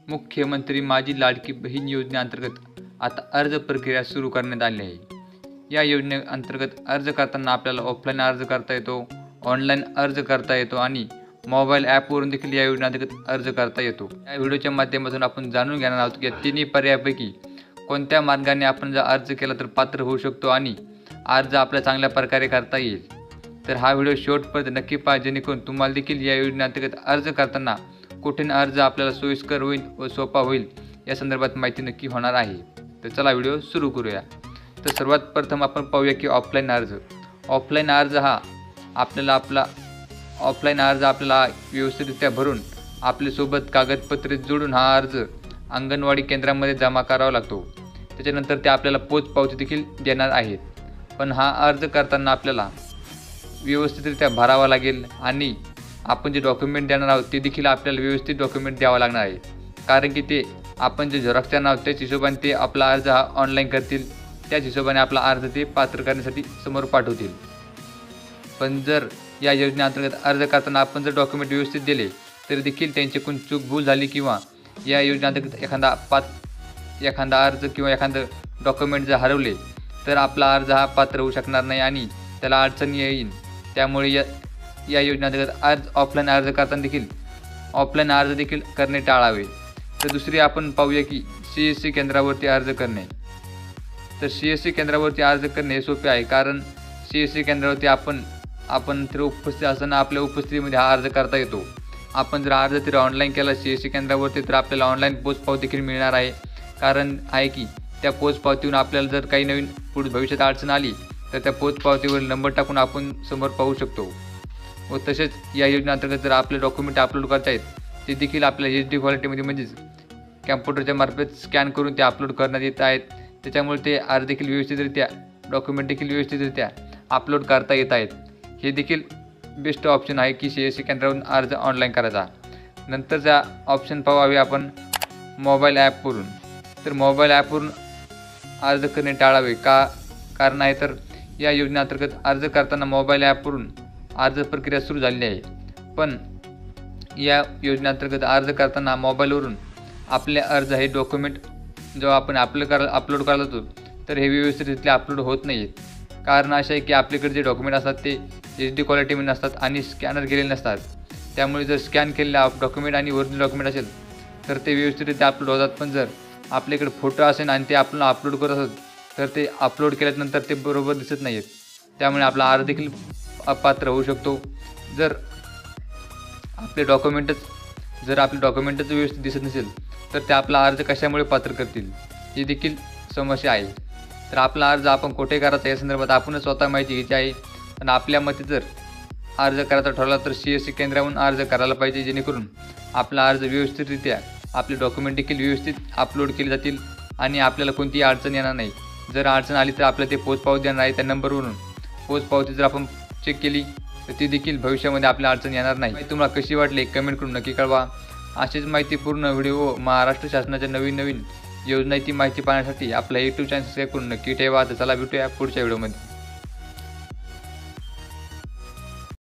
मुख्यमंत्री माझी लाडकी बहीण योजनेअंतर्गत आता अर्ज प्रक्रिया सुरू करण्यात आली आहे। या योजनेअंतर्गत अर्ज करताना आपल्याला ऑफलाईन अर्ज करता येतो, ऑनलाईन अर्ज करता येतो आणि मोबाईल ॲपवरून देखील या योजनेअंतर्गत अर्ज करता येतो। या व्हिडिओच्या माध्यमातून आपण जाणून घेणार आहोत की या तिन्ही पर्यायापैकी कोणत्या मार्गाने आपण जर अर्ज केला तर पात्र होऊ शकतो आणि अर्ज आपल्या चांगल्या प्रकारे करता येईल। तर हा व्हिडिओ शेवटपर्यंत नक्की पहा, जेणेकरून तुम्हाला देखील या योजनेअंतर्गत अर्ज करताना कुठून अर्ज आपल्याला सोयीस्कर होईल व सोपा होईल या संदर्भात माहिती नक्की होणार आहे। तर चला व्हिडिओ सुरू करूया। तर सर्वात प्रथम आपण पाहूया की ऑफलाईन अर्ज हा आपल्याला व्यवस्थितरित्या भरून आपल्यासोबत कागदपत्रे जोडून हा अर्ज अंगणवाडी केंद्रामध्ये जमा करावा लागतो। त्याच्यानंतर ते आपल्याला पोचपावती देखील देणार आहेत। पण हा अर्ज करताना आपल्याला व्यवस्थितरित्या भरावा लागेल आणि आपण जे डॉक्युमेंट देणार आहोत ते देखील आपल्याला व्यवस्थित डॉक्युमेंट द्यावं लागणार आहे, कारण की ते आपण जे झेरॉक्स देणार आहोत त्याच हिशोबाने ते आपला अर्ज हा ऑनलाईन करतील, त्याच हिशोबाने आपला अर्ज ते पात्र करण्यासाठी समोर पाठवतील। पण जर या योजनेअंतर्गत अर्ज करताना आपण जर डॉक्युमेंट व्यवस्थित दिले तरी देखील त्यांच्याकडून चूक भूल झाली किंवा या योजनेअंतर्गत एखादा अर्ज किंवा एखादं डॉक्युमेंट जर हरवले तर आपला अर्ज हा पात्र होऊ शकणार नाही आणि त्याला अडचणी येईल। त्यामुळे या योजनेअंतर्गत ऑफलाईन अर्ज देखील करणे टाळावे। तर दुसरी आपण पाहूया की CSC केंद्रावरती अर्ज करणे। तर CSC केंद्रावरती अर्ज करणे सोपे आहे, कारण CSC केंद्रावरती आपण तर उपस्थित असताना आपल्या उपस्थितीमध्ये हा अर्ज करता येतो। आपण जर अर्ज तरी ऑनलाईन केला CSC केंद्रावरती तर आपल्याला ऑनलाईन पोचपावती देखील मिळणार आहे, कारण आहे की त्या पोचपावतीवरून आपल्याला जर काही नवीन पुढे भविष्यात अडचण आली तर त्या पोचपावतीवर नंबर टाकून आपण समोर पाहू शकतो। व तसेच या योजनेअंतर्गत जर आपले डॉक्युमेंट अपलोड करता येत ते देखील आपल्या HD क्वालिटीमध्ये म्हणजेच कॅम्प्युटरच्या मार्फत स्कॅन करून ते अपलोड करण्यात येत आहेत। त्याच्यामुळे ते अर्ज देखील डॉक्युमेंट देखील व्यवस्थितरित्या अपलोड करता येत आहेत। हे देखील बेस्ट ऑप्शन आहे की CSC केंद्रावरून अर्ज ऑनलाईन करायचा। नंतरचा ऑप्शन पाहावे आपण मोबाईल ॲपवरून। तर मोबाईल ॲपवरून अर्ज करणे टाळावे कारण आहे तर या योजनेअंतर्गत अर्ज करताना मोबाईल ॲपवरून अर्ज प्रक्रिया सुरू झालेली आहे। पण या योजनेअंतर्गत अर्ज करताना मोबाईलवरून आपले अर्ज हे डॉक्युमेंट जेव्हा आपण अपलोड करायला जातो तर हे व्यवस्थितरित्या अपलोड होत नाही आहेत। कारण असं आहे की आपल्याकडे जे डॉक्युमेंट असतात ते HD क्वालिटीमध्ये नसतात आणि स्कॅनर केलेले नसतात। त्यामुळे जर स्कॅन केलेला डॉक्युमेंट आणि ओरिजिनल डॉक्युमेंट असेल तर ते व्यवस्थितरित्या अपलोड होतात। पण जर आपल्याकडे फोटो असेल आणि ते आपण अपलोड करत असत तर ते अपलोड केल्यानंतर ते बरोबर दिसत नाही आहेत। त्यामुळे आपला अर्ज देखील अपात्र होऊ शकतो। जर आपले डॉक्युमेंटच व्यवस्थित दिसत नसेल तर ते आपला अर्ज कशामुळे पात्र करतील, ही देखील समस्या आहे। तर आपला अर्ज आपण कुठे करायचा या संदर्भात आपणच स्वतः माहिती घ्यायची आहे। पण आपल्या मते जर अर्ज करायचा ठरला तर CSC केंद्रावरून अर्ज करायला पाहिजे, जेणेकरून आपला अर्ज व्यवस्थितरित्या आपले डॉक्युमेंट देखील व्यवस्थित अपलोड केले जातील आणि आपल्याला कोणतीही अडचण येणार नाही। जर अडचण आली तर आपल्याला ते पोचपावती देणार आहे, त्या नंबरवरून पोचपावती जर आपण चेक केली तर ती देखील भविष्यामध्ये आपल्या अडचण येणार नाही। तुम्हाला कशी वाटली कमेंट करून नक्की कळवा। अशीच माहितीपूर्ण व्हिडिओ महाराष्ट्र शासनाच्या नवीन योजनांची माहिती पाहण्यासाठी आपला YouTube चॅनल सबस्क्राईब करून नक्की ठेवा। तर चला भेटूया पुढच्या व्हिडिओमध्ये।